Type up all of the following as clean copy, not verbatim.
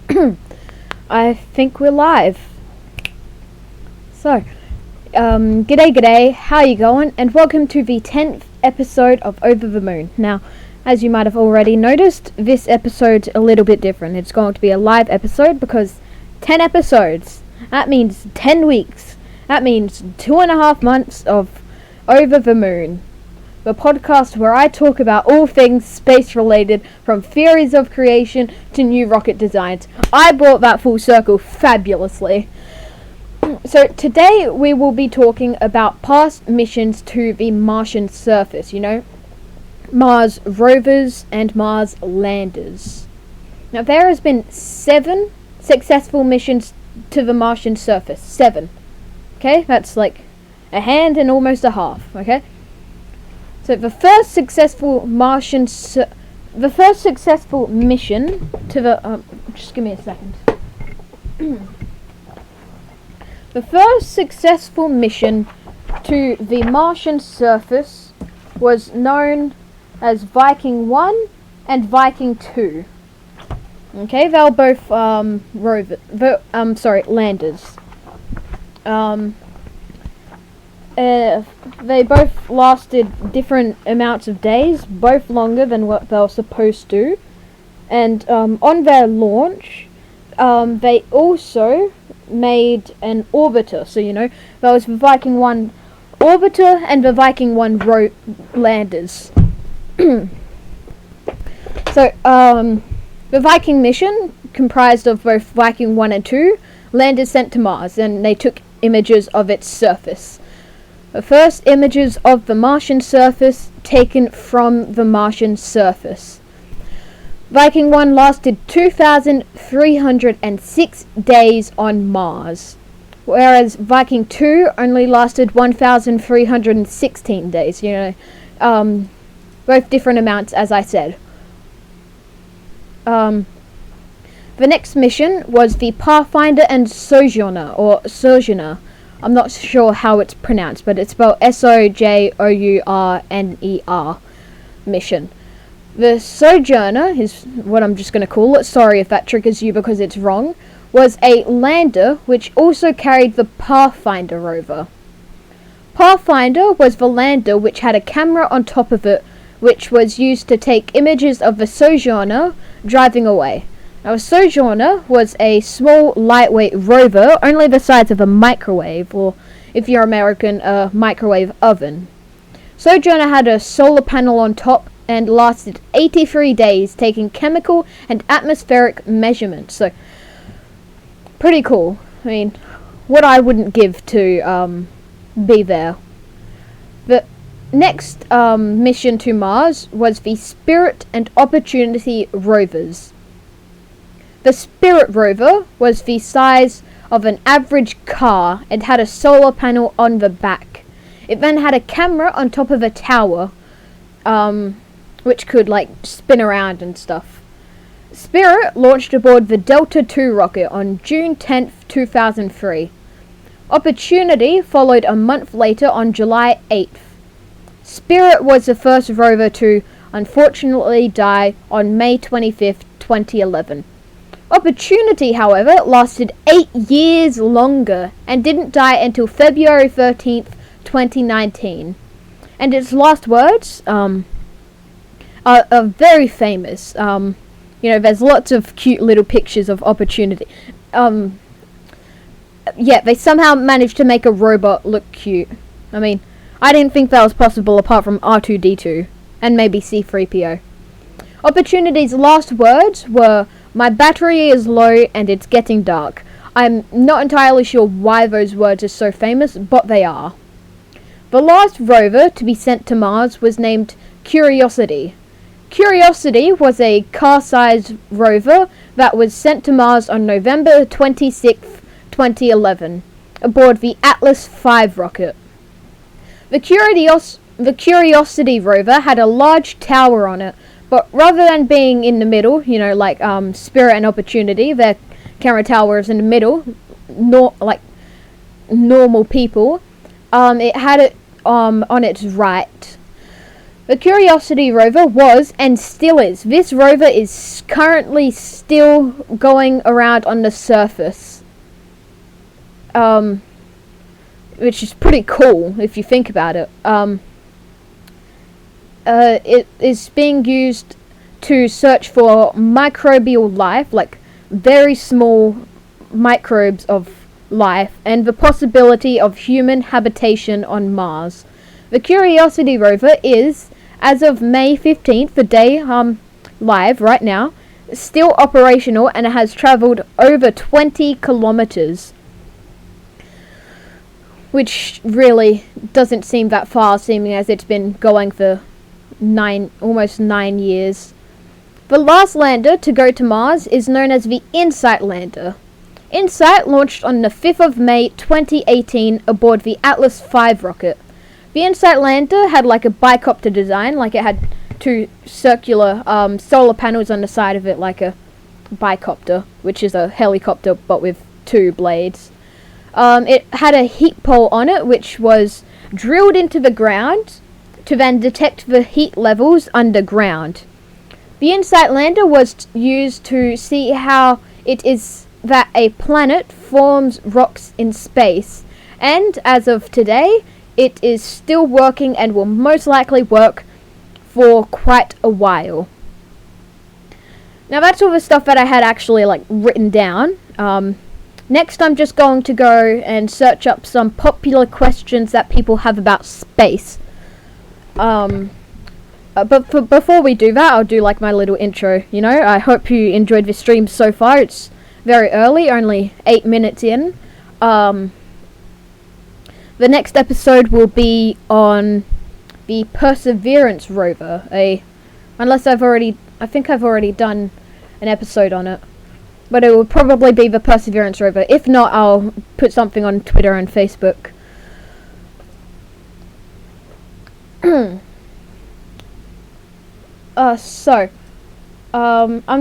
I think we're live. So, g'day, how you going? And welcome to the 10th episode of Over the Moon. Now, as you might have already noticed, this episode's a little bit different. It's going to be a live episode because 10 episodes. That means 10 weeks. That means 2.5 months of Over the Moon. The podcast where I talk about all things space related, from theories of creation to new rocket designs. I brought that full circle fabulously. So today we will be talking about past missions to the Martian surface, Mars rovers and Mars landers. Now there has been 7 successful missions to the Martian surface. 7. Okay, that's like a hand and almost a half, okay? So the first successful mission to the just give me a second. The first successful mission to the Martian surface was known as Viking 1 and Viking 2. Okay, they were both landers. They both lasted different amounts of days, both longer than what they were supposed to. And on their launch, they also made an orbiter. So, there was the Viking 1 orbiter and the Viking 1 landers. So, the Viking mission comprised of both Viking 1 and 2 landers sent to Mars, and they took images of its surface. The first images of the Martian surface taken from the Martian surface. Viking 1 lasted 2,306 days on Mars, whereas Viking 2 only lasted 1,316 days, both different amounts, as I said. The next mission was the Pathfinder and Sojourner. I'm not sure how it's pronounced, but it's spelled Sojourner mission. The Sojourner is what I'm just going to call it. Sorry if that triggers you because it's wrong. Was a lander which also carried the Pathfinder rover. Pathfinder was the lander which had a camera on top of it, which was used to take images of the Sojourner driving away. Now, a Sojourner was a small, lightweight rover, only the size of a microwave, or if you're American, a microwave oven. Sojourner had a solar panel on top and lasted 83 days, taking chemical and atmospheric measurements. So, pretty cool. I mean, what I wouldn't give to be there. The next mission to Mars was the Spirit and Opportunity rovers. The Spirit rover was the size of an average car and had a solar panel on the back. It then had a camera on top of a tower, which could spin around and stuff. Spirit launched aboard the Delta II rocket on June 10th, 2003. Opportunity followed a month later on July 8th. Spirit was the first rover to unfortunately die on May 25th, 2011. Opportunity, however, lasted 8 years longer and didn't die until February 13th, 2019. And its last words are very famous. There's lots of cute little pictures of Opportunity. They somehow managed to make a robot look cute. I mean, I didn't think that was possible apart from R2-D2 and maybe C-3PO. Opportunity's last words were, "My battery is low and it's getting dark." I'm not entirely sure why those words are so famous, but they are. The last rover to be sent to Mars was named Curiosity. Curiosity was a car-sized rover that was sent to Mars on November 26th, 2011, aboard the Atlas V rocket. The Curiosity rover had a large tower on it, but rather than being in the middle, Spirit and Opportunity, their camera tower is in the middle, normal people, it had it on its right. The Curiosity rover was and still is. This rover is currently still going around on the surface. Which is pretty cool if you think about it. It is being used to search for microbial life, like very small microbes of life, and the possibility of human habitation on Mars. The Curiosity rover is, as of May 15th, the day live right now, still operational, and it has travelled over 20 kilometres. Which really doesn't seem that far, seeming as it's been going for almost 9 years. The last lander to go to Mars is known as the InSight lander. InSight launched on the 5th of May 2018 aboard the Atlas V rocket. The InSight lander had like a bicopter design, like it had two circular solar panels on the side of it, like a bicopter, which is a helicopter but with two blades. It had a heat pole on it, which was drilled into the ground to then detect the heat levels underground. The InSight lander was used to see how it is that a planet forms rocks in space, and as of today, it is still working and will most likely work for quite a while. Now that's all the stuff that I had actually written down. Next, I'm just going to go and search up some popular questions that people have about space. But before we do that, I'll do my little intro. I hope you enjoyed this stream so far. It's very early, only 8 minutes in. The next episode will be on the Perseverance rover. I think I've already done an episode on it. But it will probably be the Perseverance rover. If not, I'll put something on Twitter and Facebook. I'm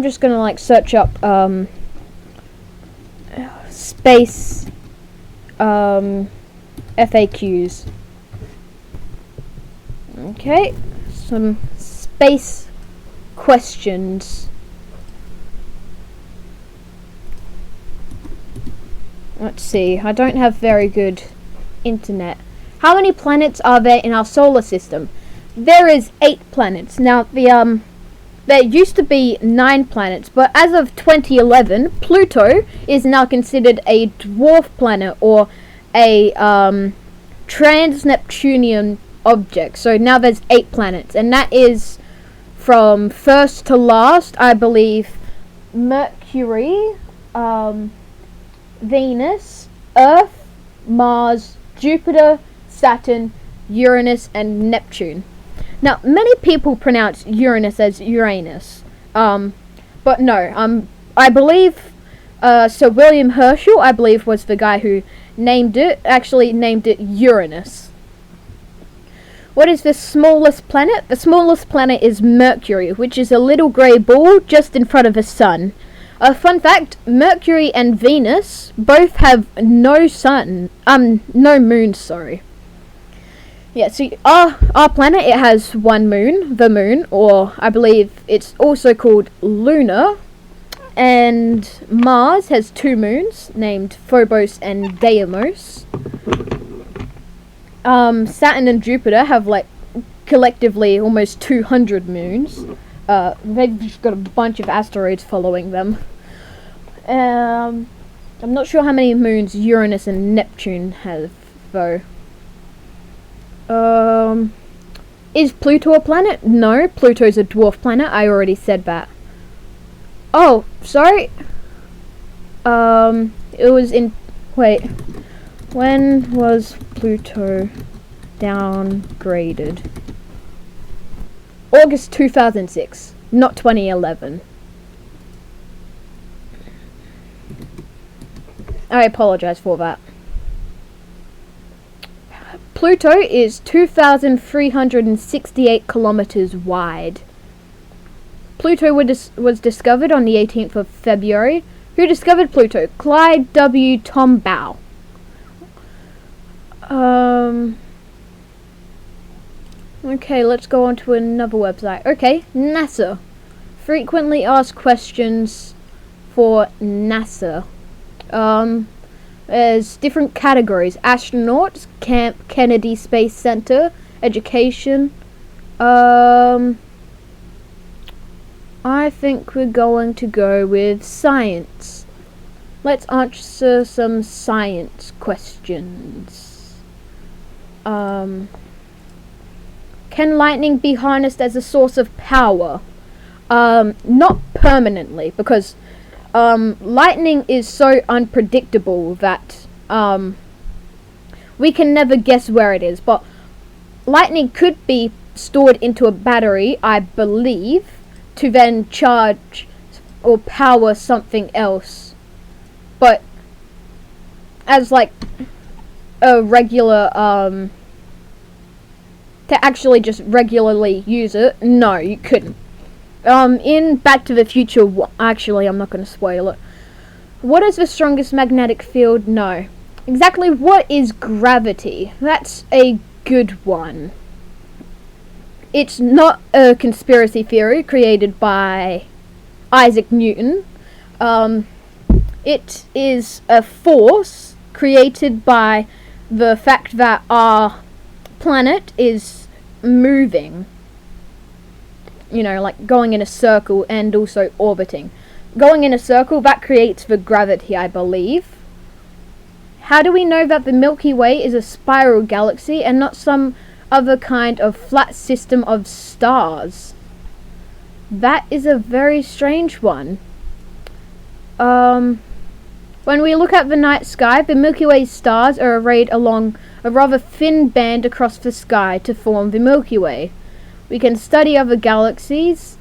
just gonna search up space FAQs. Okay, some space questions. Let's see, I don't have very good internet. How many planets are there in our solar system? There is 8 planets. Now, there used to be 9 planets, but as of 2011, Pluto is now considered a dwarf planet, or a trans-Neptunian object. So now there's 8 planets, and that is from first to last, I believe, Mercury, Venus, Earth, Mars, Jupiter, Saturn, Uranus, and Neptune. Now, many people pronounce Uranus as Uranus, but no, I believe Sir William Herschel, I believe, was the guy who named it Uranus. What is the smallest planet? The smallest planet is Mercury, which is a little grey ball just in front of the sun. Fun fact, Mercury and Venus both have no moons, sorry. Yeah, so our planet, it has one moon, the moon, or I believe it's also called Luna, and Mars has 2 moons, named Phobos and Deimos. Saturn and Jupiter have, collectively almost 200 moons. They've just got a bunch of asteroids following them. I'm not sure how many moons Uranus and Neptune have, though. Is Pluto a planet? No, Pluto's a dwarf planet. I already said that. Oh, sorry. It was in... Wait. When was Pluto downgraded? August 2006, not 2011. I apologize for that. Pluto is 2,368 kilometers wide. Pluto was discovered on the 18th of February. Who discovered Pluto? Clyde W. Tombaugh. Okay, let's go on to another website. Okay, NASA. Frequently asked questions for NASA. There's different categories: astronauts, Camp Kennedy Space Center, education. I think we're going to go with science. Let's answer some science questions. Can lightning be harnessed as a source of power? Not permanently, because lightning is so unpredictable that we can never guess where it is. But lightning could be stored into a battery, I believe, to then charge or power something else. But as like a regular to actually just regularly use it, no, you couldn't. In Back to the Future, actually, I'm not going to spoil it. What is the strongest magnetic field? No. Exactly what is gravity? That's a good one. It's not a conspiracy theory created by Isaac Newton. It is a force created by the fact that our planet is moving. You know, like going in a circle and also orbiting. Going in a circle, that creates the gravity, I believe. How do we know that the Milky Way is a spiral galaxy and not some other kind of flat system of stars? That is a very strange one. When we look at the night sky, the Milky Way stars are arrayed along a rather thin band across the sky to form the Milky Way. We can study other galaxies.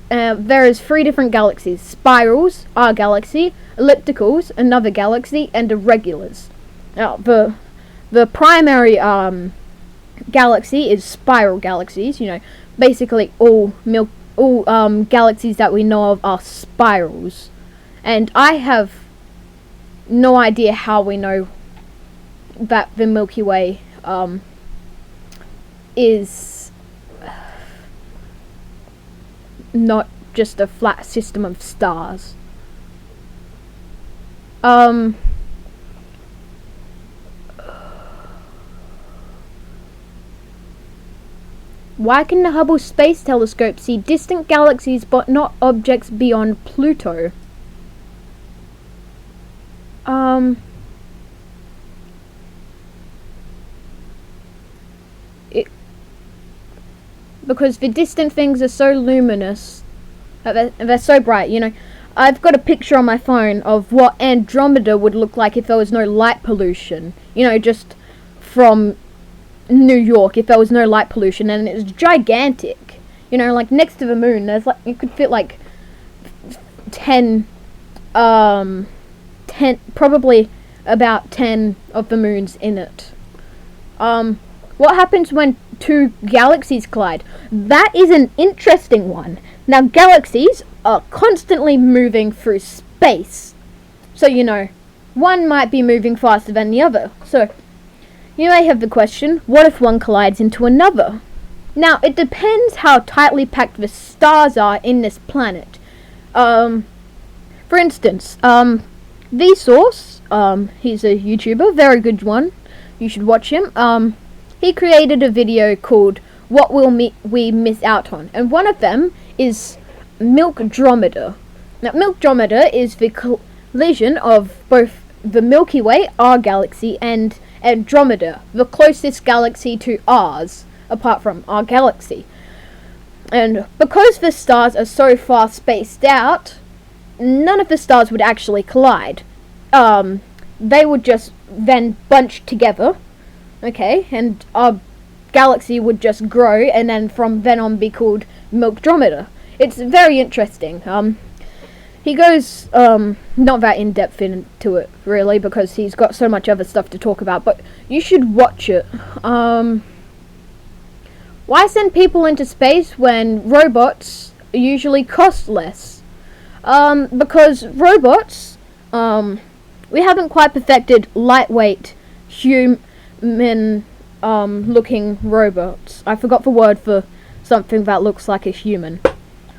There is 3 different galaxies: spirals, our galaxy; ellipticals, another galaxy; and irregulars. Now, the primary galaxy is spiral galaxies. You know, basically all galaxies that we know of are spirals. And I have no idea how we know that the Milky Way is not just a flat system of stars. Why can the Hubble Space Telescope see distant galaxies but not objects beyond Pluto? Because the distant things are so luminous, they're so bright, you know. I've got a picture on my phone of what Andromeda would look like if there was no light pollution. You know, just from New York, if there was no light pollution, and it's gigantic. You know, like next to the moon, there's like, you could fit like 10, probably about 10 of the moons in it. What happens when 2 galaxies collide? That is an interesting one. Now, galaxies are constantly moving through space. So, you know, one might be moving faster than the other. So, you may have the question, what if one collides into another? Now, it depends how tightly packed the stars are in this planet. For instance, Vsauce, he's a YouTuber, very good one. You should watch him. He created a video called What Will We Miss Out On? And one of them is Milkdromeda. Now, Milkdromeda is the collision of both the Milky Way, our galaxy, and Andromeda, the closest galaxy to ours, apart from our galaxy. And because the stars are so far spaced out, none of the stars would actually collide. They would just then bunch together. Okay, and our galaxy would just grow, and then from then on be called Milkdromeda. It's very interesting. He goes not that in depth into it really, because he's got so much other stuff to talk about. But you should watch it. Why send people into space when robots usually cost less? Because robots, we haven't quite perfected lightweight human looking robots. I forgot the word for something that looks like a human.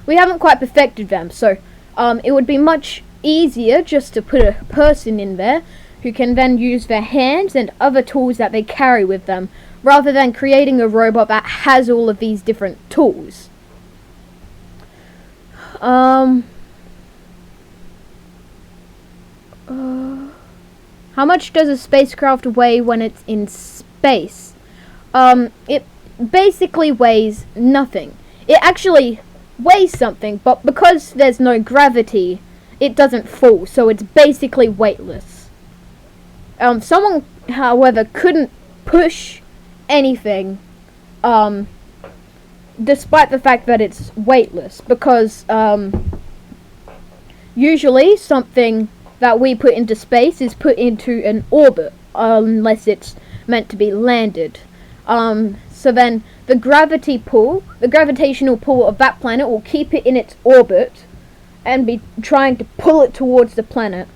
We haven't quite perfected them, so it would be much easier just to put a person in there who can then use their hands and other tools that they carry with them, rather than creating a robot that has all of these different tools. How much does a spacecraft weigh when it's in space? It basically weighs nothing. It actually weighs something, but because there's no gravity, it doesn't fall, so it's basically weightless. Someone, however, couldn't push anything, despite the fact that it's weightless, because usually something that we put into space is put into an orbit, unless it's meant to be landed. So then the gravitational pull of that planet will keep it in its orbit and be trying to pull it towards the planet.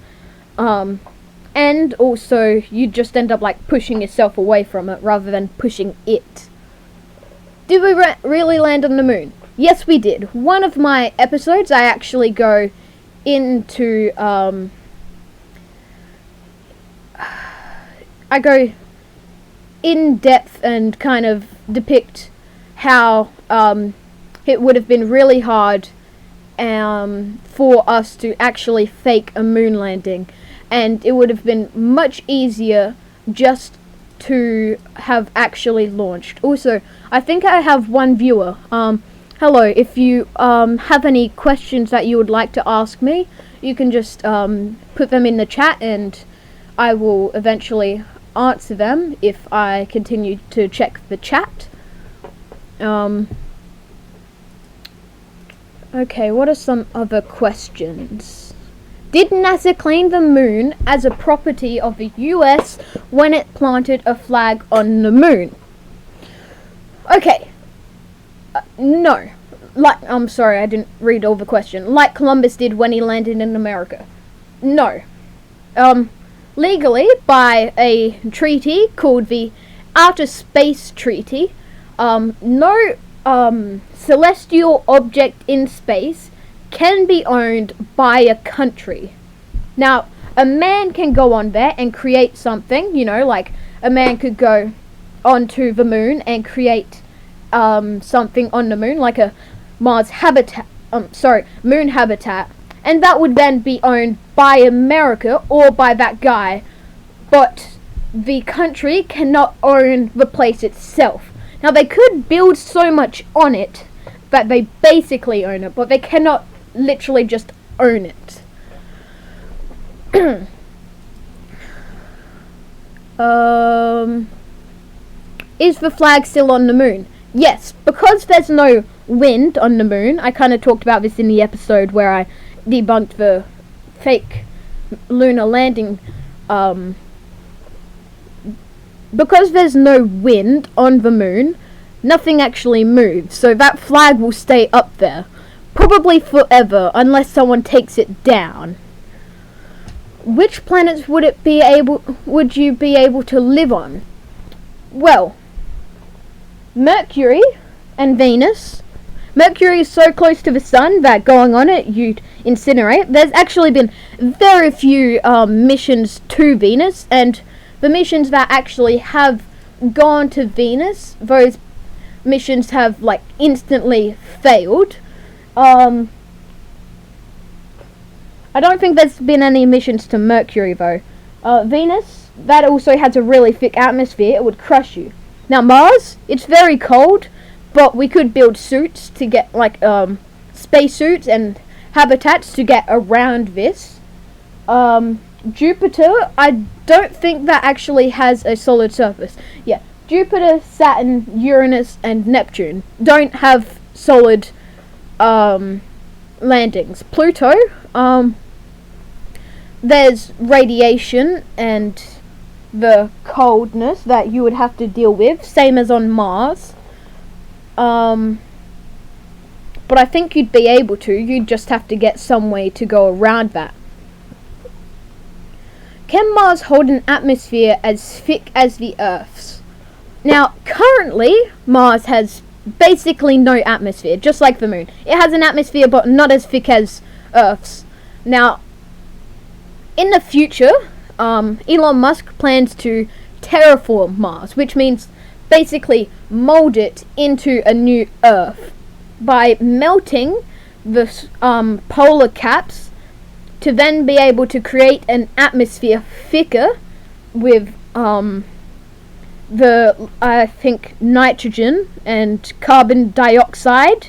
And also you just end up like pushing yourself away from it rather than pushing it. Did we really land on the moon? Yes, we did. One of my episodes I actually go into I go in depth and kind of depict how it would have been really hard for us to actually fake a moon landing, and it would have been much easier just to have actually launched. Also, I think I have one viewer. Hello, if you have any questions that you would like to ask me, you can just put them in the chat and I will eventually answer them if I continue to check the chat. Okay, what are some other questions? Did NASA claim the moon as a property of the US when it planted a flag on the moon? Okay. No. I'm sorry, I didn't read all the question. Like Columbus did when he landed in America. No. Legally, by a treaty called the Outer Space Treaty, no celestial object in space can be owned by a country. Now, a man can go on there and create something, like a man could go onto the moon and create something on the moon, like a moon habitat, and that would then be owned by America or by that guy, but the country cannot own the place itself. Now, they could build so much on it that they basically own it, but they cannot literally just own it. Is the flag still on the moon? Yes, because there's no wind on the moon. I kind of talked about this in the episode where I debunked the fake lunar landing. Because there's no wind on the moon, nothing actually moves, so that flag will stay up there. Probably forever, unless someone takes it down. Which planets would you be able to live on? Well, Mercury and Venus. Mercury is so close to the sun that going on it, you'd incinerate. There's actually been very few missions to Venus, and the missions that actually have gone to Venus, those missions have instantly failed. I don't think there's been any missions to Mercury though. Venus, that also has a really thick atmosphere, it would crush you. Now Mars, it's very cold, but we could build suits to get space suits and habitats to get around this. Jupiter, I don't think that actually has a solid surface. Yeah, Jupiter, Saturn, Uranus, and Neptune don't have solid landings. Pluto, there's radiation and the coldness that you would have to deal with, same as on Mars. But I think you'd be able to, you'd just have to get some way to go around that. Can Mars hold an atmosphere as thick as the Earth's? Now, currently, Mars has basically no atmosphere, just like the moon. It has an atmosphere, but not as thick as Earth's. Now, in the future, Elon Musk plans to terraform Mars, which means basically mold it into a new Earth by melting the polar caps to then be able to create an atmosphere thicker with I think nitrogen and carbon dioxide.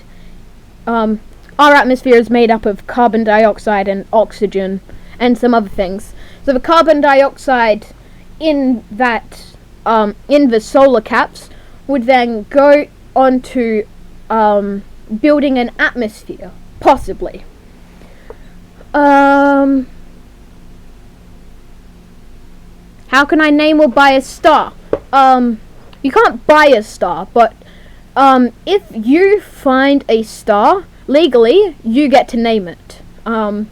Our atmosphere is made up of carbon dioxide and oxygen and some other things. So the carbon dioxide in in the solar caps would then go onto building an atmosphere, possibly. How can I name or buy a star? You can't buy a star, but if you find a star legally, you get to name it. I'm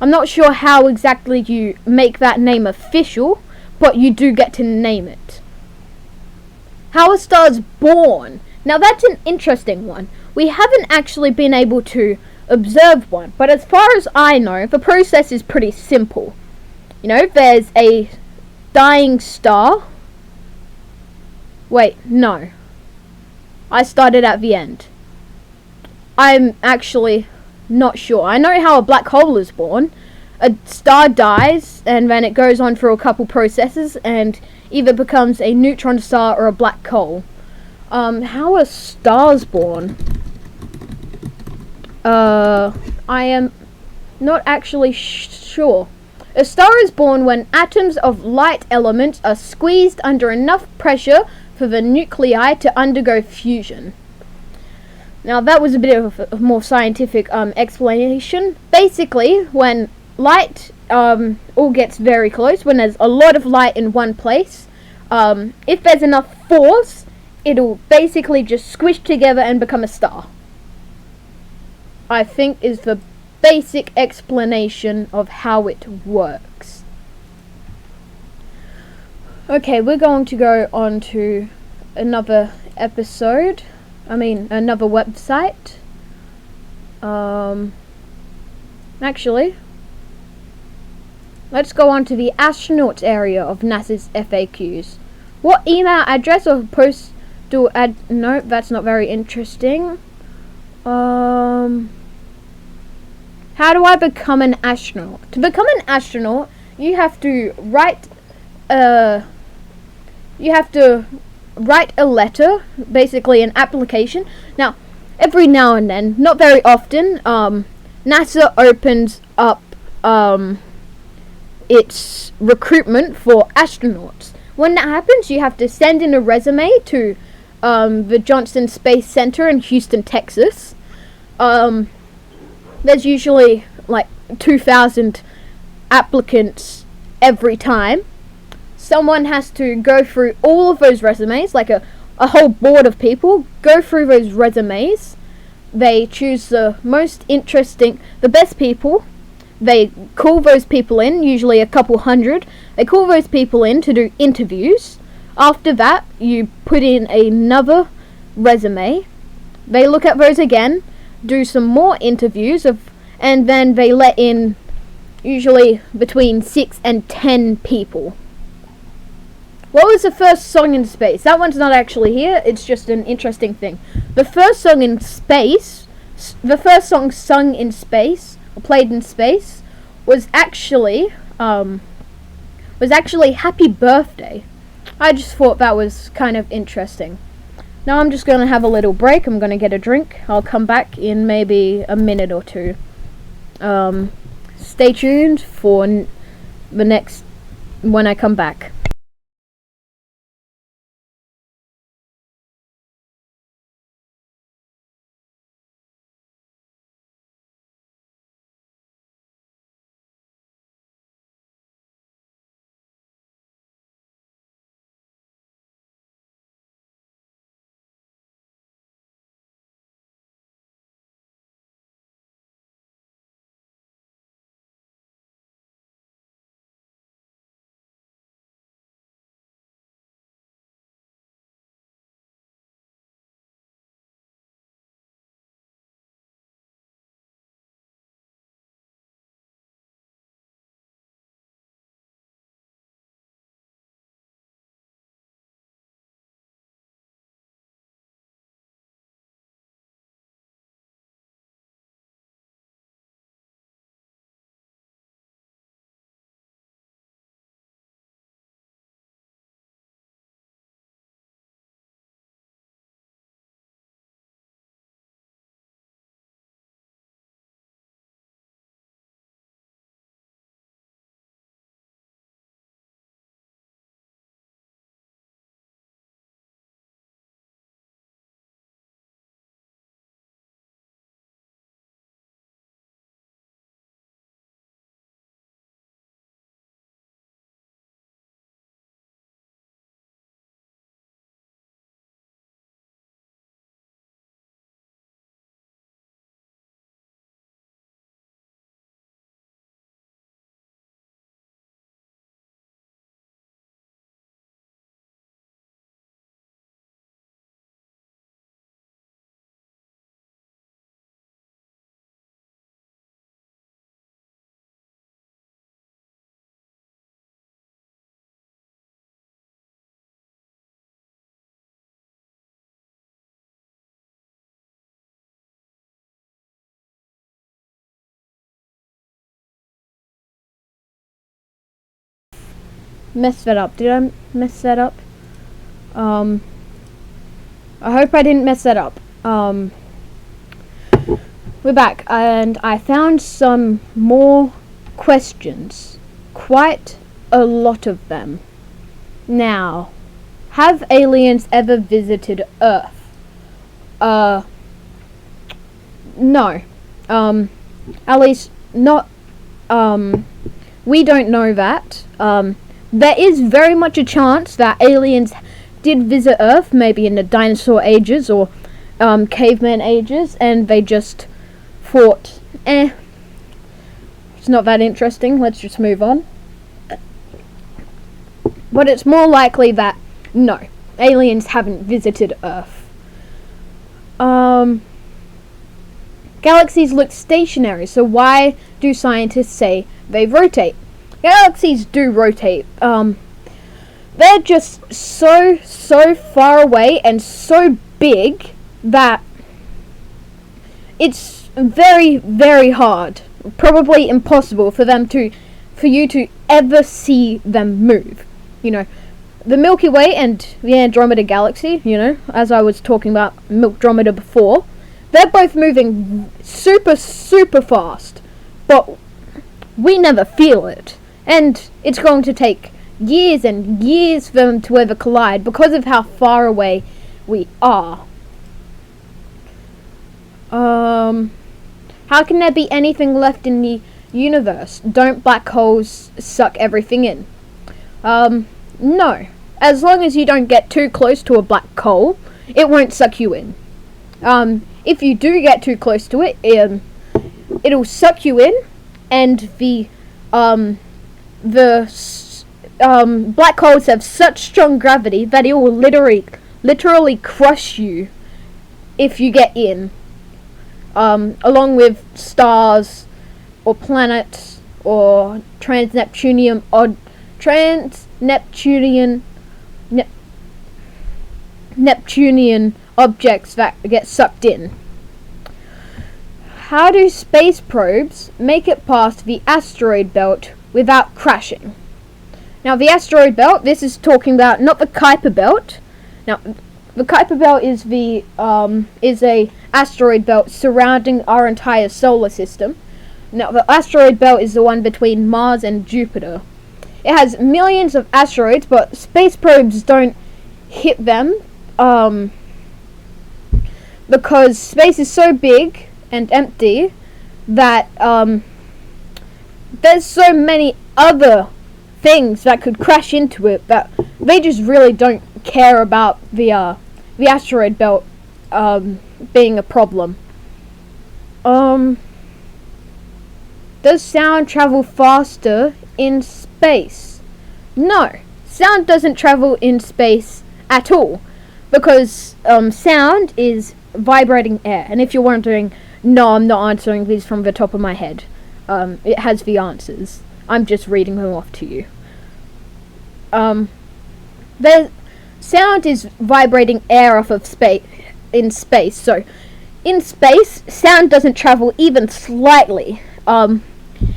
not sure how exactly you make that name official, but you do get to name it. How are stars born? Now that's an interesting one. We haven't actually been able to observe one, but as far as I know, the process is pretty simple. You know, there's a dying star. Wait, no. I started at the end. I'm actually not sure. I know how a black hole is born. A star dies, and then it goes on through a couple processes, and either becomes a neutron star or a black hole. How are stars born? I am not actually sure. A star is born when atoms of light elements are squeezed under enough pressure for the nuclei to undergo fusion. Now that was a bit of a more scientific explanation. Basically, when light all gets very close, when there's a lot of light in one place, if there's enough force, it'll basically just squish together and become a star. I think is the basic explanation of how it works. Okay, we're going to go on to another episode. Another website. Actually, let's go on to the astronauts area of NASA's FAQs. What email address or post do add? No, that's not very interesting. How do I become an astronaut? To become an astronaut, you have to write a letter, basically an application. Now, every now and then, not very often, NASA opens up its recruitment for astronauts. When that happens, you have to send in a resume to the Johnson Space Center in Houston, Texas. There's usually like 2,000 applicants every time. Someone has to go through all of those resumes, like a whole board of people, go through those resumes. They choose the most interesting, the best people. They call those people in, usually a couple hundred. They call those people in to do interviews. After that, you put in another resume. They look at those again, do some more interviews, and then they let in usually between 6 and 10 people. What was the first song in space? That one's not actually here, it's just an interesting thing. The first song in space, the first song sung in space, or played in space, was actually Happy Birthday. I just thought that was kind of interesting. Now I'm just going to have a little break. I'm going to get a drink. I'll come back in maybe a minute or two. Stay tuned for the next, when I come back. mess that up? Did I mess that up? I hope I didn't mess that up. We're back, and I found some more questions. Quite a lot of them. Now, have aliens ever visited Earth? No. At least not, we don't know that. There is very much a chance that aliens did visit Earth, maybe in the dinosaur ages or caveman ages, and they just thought, it's not that interesting, let's just move on. But it's more likely that, no, aliens haven't visited Earth. Galaxies look stationary, so why do scientists say they rotate? Galaxies do rotate. They're just so far away and so big that it's very, very hard, probably impossible for you to ever see them move. You know, the Milky Way and the Andromeda Galaxy, you know, as I was talking about Milkdromeda before, they're both moving super fast, but we never feel it. And it's going to take years and years for them to ever collide because of how far away we are. How can there be anything left in the universe? Don't black holes suck everything in? No. As long as you don't get too close to a black hole, it won't suck you in. If you do get too close to it, it'll suck you in, and the black holes have such strong gravity that it will literally crush you if you get in. Along with stars or planets or Neptunian objects that get sucked in. How do space probes make it past the asteroid belt without crashing? Now, the asteroid belt, this is talking about not the Kuiper belt. Now, the Kuiper belt is a asteroid belt surrounding our entire solar system. Now, the asteroid belt is the one between Mars and Jupiter. It has millions of asteroids, but space probes don't hit them, because space is so big and empty that there's so many other things that could crash into it that they just really don't care about the asteroid belt being a problem. Does sound travel faster in space? No, sound doesn't travel in space at all, because sound is vibrating air. And if you're wondering, no, I'm not answering these from the top of my head. It has the answers. I'm just reading them off to you. The sound is vibrating air off of space in space. So, in space, sound doesn't travel even slightly.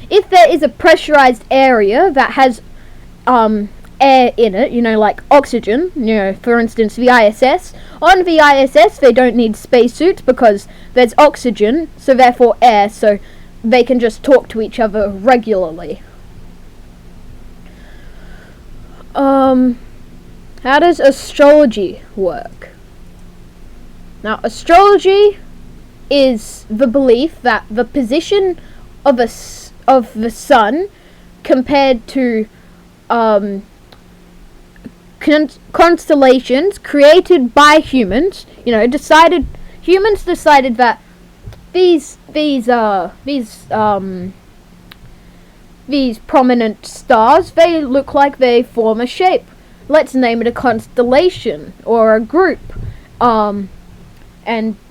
If there is a pressurized area that has air in it, you know, like oxygen, you know, for instance, the ISS. On the ISS, they don't need spacesuits because there's oxygen, so therefore air, so they can just talk to each other regularly. How does astrology work? Now, astrology is the belief that the position of the sun compared to constellations created by humans, humans decided that these prominent stars, they look like they form a shape. Let's name it a constellation or a group. And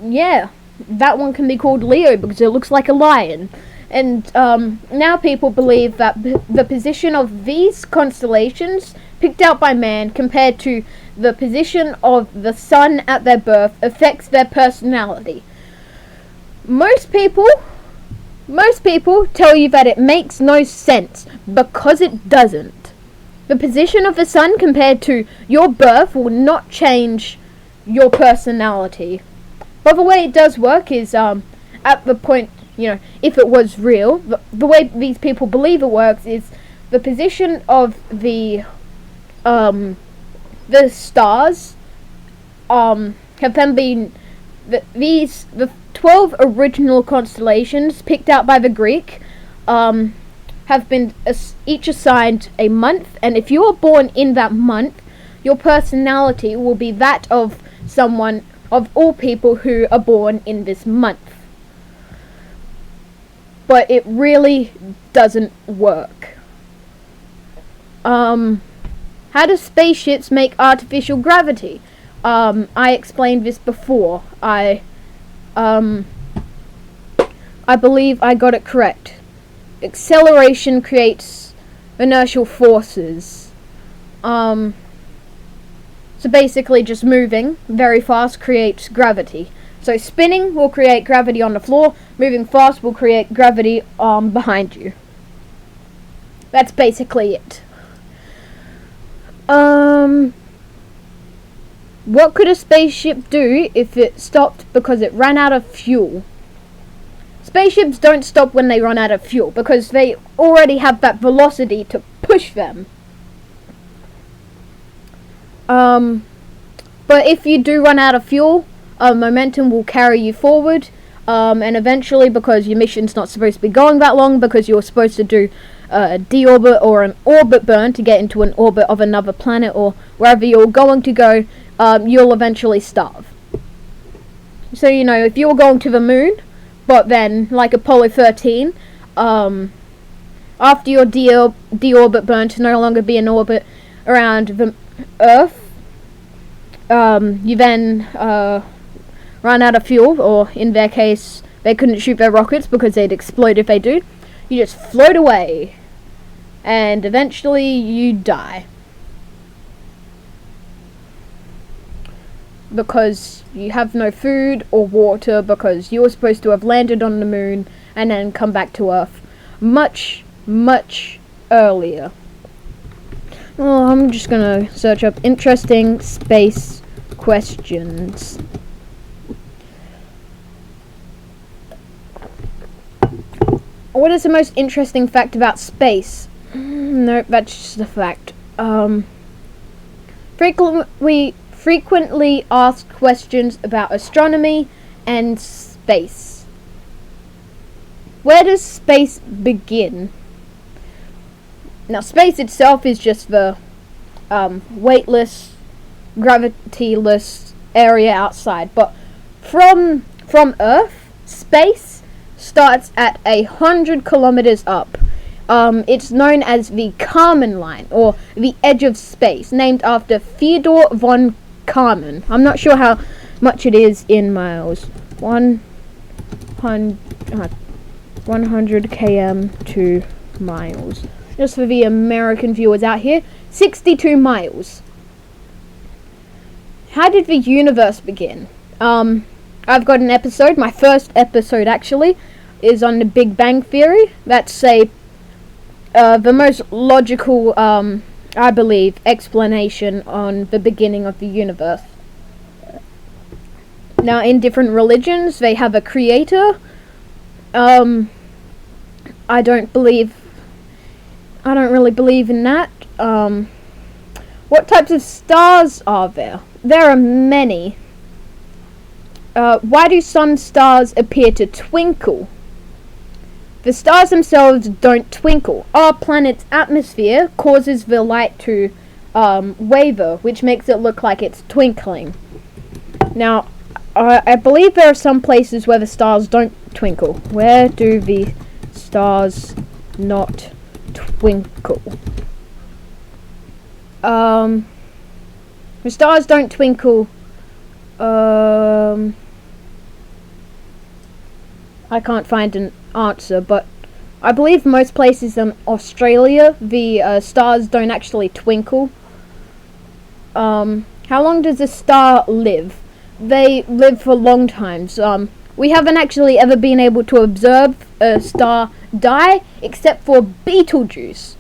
yeah, that one can be called Leo because it looks like a lion. And now people believe that the position of these constellations picked out by man compared to the position of the sun at their birth affects their personality. Most people tell you that it makes no sense because it doesn't. The position of the sun compared to your birth will not change your personality. But the way it does work is, at the point, if it was real, the way these people believe it works is the position of the stars, have then been, the 12 original constellations picked out by the Greek, have been each assigned a month, and if you are born in that month, your personality will be that of someone, of all people who are born in this month. But it really doesn't work. How do spaceships make artificial gravity? I explained this before. I believe I got it correct. Acceleration creates inertial forces. So basically just moving very fast creates gravity. So spinning will create gravity on the floor, moving fast will create gravity behind you. That's basically it. What could a spaceship do if it stopped because it ran out of fuel? Spaceships don't stop when they run out of fuel because they already have that velocity to push them. But if you do run out of fuel, momentum will carry you forward, and eventually, because your mission's not supposed to be going that long, because you're supposed to do a deorbit or an orbit burn to get into an orbit of another planet or wherever you're going to go, you'll eventually starve. So, if you're going to the moon, but then, like Apollo 13, after your deorbit burn to no longer be in orbit around the Earth, you then run out of fuel, or in their case, they couldn't shoot their rockets because they'd explode if they do. You just float away, and eventually you die. Because you have no food or water, because you were supposed to have landed on the moon and then come back to Earth much, much earlier. Well, I'm just gonna search up interesting space questions. What is the most interesting fact about space? Nope, that's just a fact. Frequently asked questions about astronomy and space. Where does space begin? Now, space itself is just the weightless, gravityless area outside, but from Earth, space starts at 100 kilometers up. It's known as the Kármán line, or the edge of space, named after Fyodor von Kármán. I'm not sure how much it is in miles. 100 km to miles. Just for the American viewers out here, 62 miles. How did the universe begin? I've got an episode, my first episode actually, is on the Big Bang Theory. That's the most logical, I believe, explanation on the beginning of the universe. Now, in different religions, they have a creator. I don't really believe in that. What types of stars are there? There are many. Why do some stars appear to twinkle? The stars themselves don't twinkle. Our planet's atmosphere causes the light to waver, which makes it look like it's twinkling. Now, I believe there are some places where the stars don't twinkle. Where do the stars not twinkle? The stars don't twinkle. I can't find an answer, but I believe most places in Australia the stars don't actually twinkle. How long does a star live? They live for long times. We haven't actually ever been able to observe a star die, except for Betelgeuse.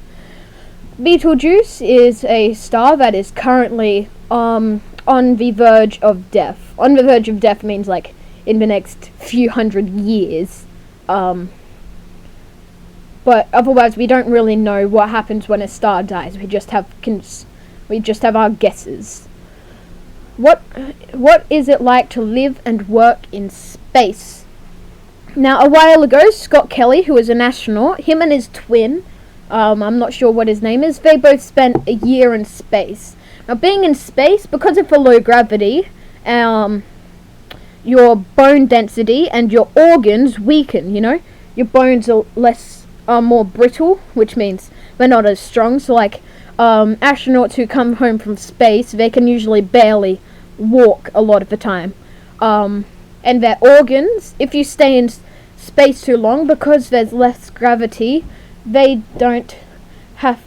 Betelgeuse is a star that is currently on the verge of death. On the verge of death means like in the next few hundred years. But otherwise, we don't really know what happens when a star dies. We just have our guesses. What is it like to live and work in space? Now, a while ago, Scott Kelly, who was an astronaut, him and his twin, I'm not sure what his name is, they both spent a year in space. Now, being in space, because of the low gravity, your bone density and your organs weaken, Your bones are more brittle, which means they're not as strong. So, like, astronauts who come home from space, they can usually barely walk a lot of the time. And their organs, if you stay in space too long, because there's less gravity, they don't have...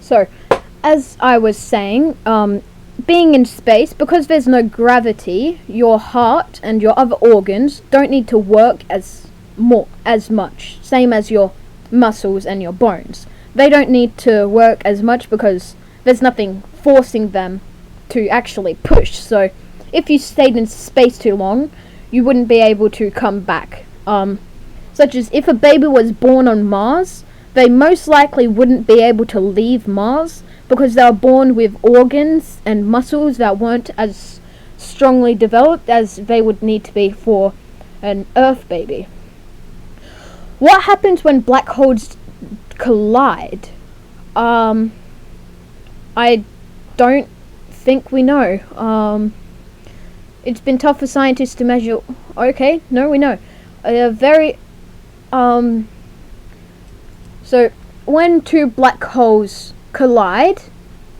So, as I was saying, being in space, because there's no gravity, your heart and your other organs don't need to work as much, same as your muscles and your bones. They don't need to work as much because there's nothing forcing them to actually push. So, if you stayed in space too long, you wouldn't be able to come back. Such as if a baby was born on Mars, they most likely wouldn't be able to leave Mars because they were born with organs and muscles that weren't as strongly developed as they would need to be for an Earth baby. What happens when black holes collide? I don't think we know. It's been tough for scientists to measure. Okay, no, we know. So when two black holes collide,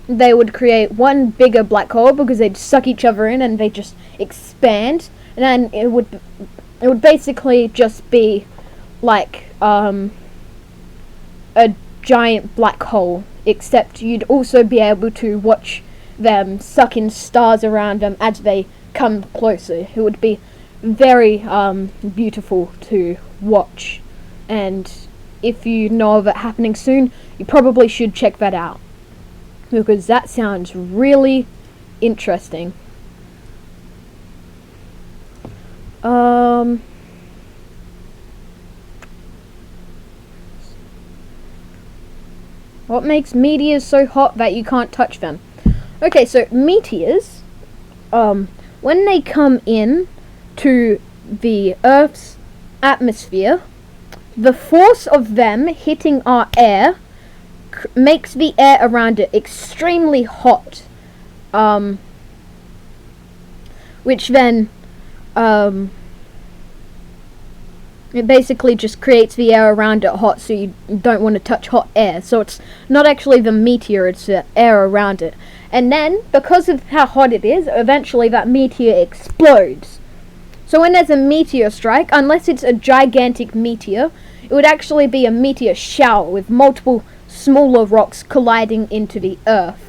they would create one bigger black hole because they'd suck each other in and they just expand, and then it would basically just be like a giant black hole, except you'd also be able to watch them suck in stars around them as they come closer. It would be very beautiful to watch, and if you know of it happening soon, you probably should check that out, because that sounds really interesting. What makes meteors so hot that you can't touch them? Okay, so meteors, when they come in to the Earth's atmosphere, the force of them hitting our air makes the air around it extremely hot, which then it basically just creates the air around it hot, so you don't want to touch hot air. So it's not actually the meteor, it's the air around it. And then, because of how hot it is, eventually that meteor explodes. So when there's a meteor strike, unless it's a gigantic meteor, it would actually be a meteor shower with multiple smaller rocks colliding into the Earth.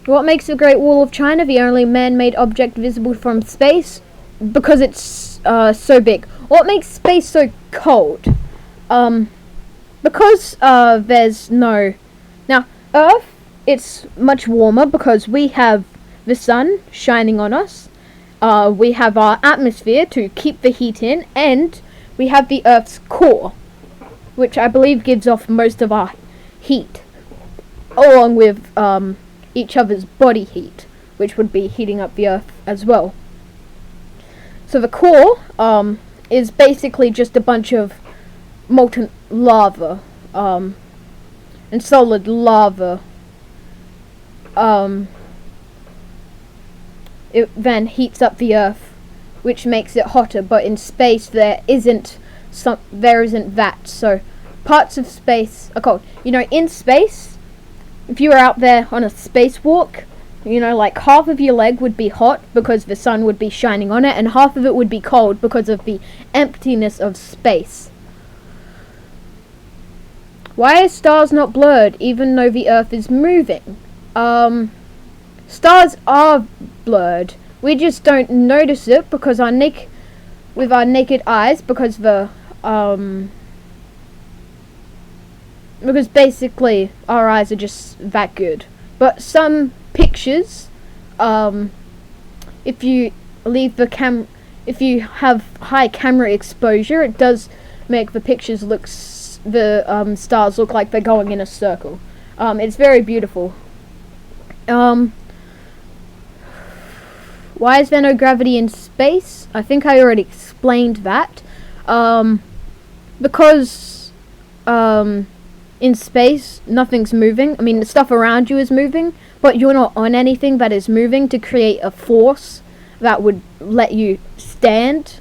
What makes the Great Wall of China the only man-made object visible from space? Because it's so big. What makes space so cold? Because there's no... Now, Earth, it's much warmer because we have the sun shining on us. We have our atmosphere to keep the heat in, and we have the Earth's core, which I believe gives off most of our heat, along with each other's body heat, which would be heating up the Earth as well. So the core is basically just a bunch of molten lava and solid lava. It then heats up the Earth, which makes it hotter. But in space, there isn't that. So parts of space are cold. You know, in space, if you were out there on a spacewalk, you know, like half of your leg would be hot because the sun would be shining on it, and half of it would be cold because of the emptiness of space. Why are stars not blurred even though the Earth is moving? Stars are blurred. We just don't notice it because with our naked eyes, because basically our eyes are just that good. But some pictures, if you have high camera exposure, it does make the pictures look stars look like they're going in a circle. It's very beautiful. Why is there no gravity in space? I think I already explained that. Because in space, nothing's moving. I mean, the stuff around you is moving, but you're not on anything that is moving to create a force that would let you stand.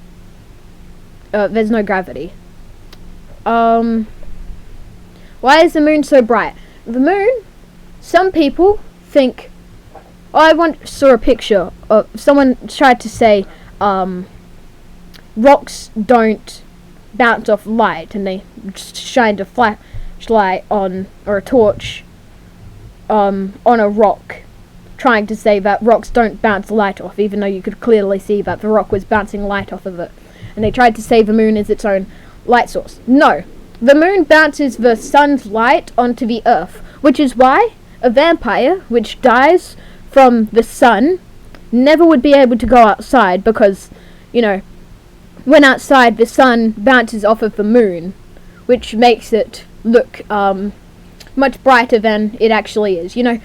There's no gravity. Why is the moon so bright? The moon, some people think... I saw a picture of someone tried to say rocks don't bounce off light, and they just shined a flashlight on, or a torch on a rock, trying to say that rocks don't bounce light off, even though you could clearly see that the rock was bouncing light off of it. And they tried to say the moon is its own light source. No, the moon bounces the sun's light onto the Earth, which is why a vampire which dies from the sun never would be able to go outside, because, you know, when outside the sun bounces off of the moon, which makes it look much brighter than it actually is. You know,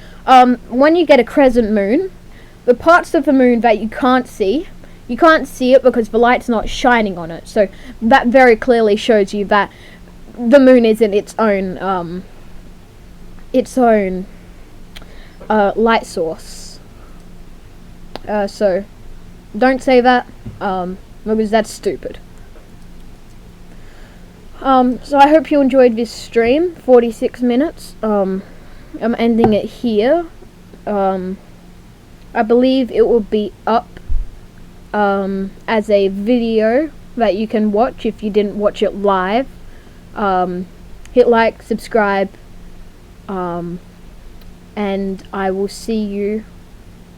when you get a crescent moon, the parts of the moon that you can't see it because the light's not shining on it. So that very clearly shows you that the moon isn't its own light source. So don't say that, because that's stupid. So I hope you enjoyed this stream, 46 minutes. I'm ending it here. I believe it will be up as a video that you can watch if you didn't watch it live. Hit like, subscribe, and I will see you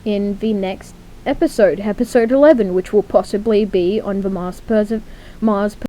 in the next episode 11, which will possibly be on the Mars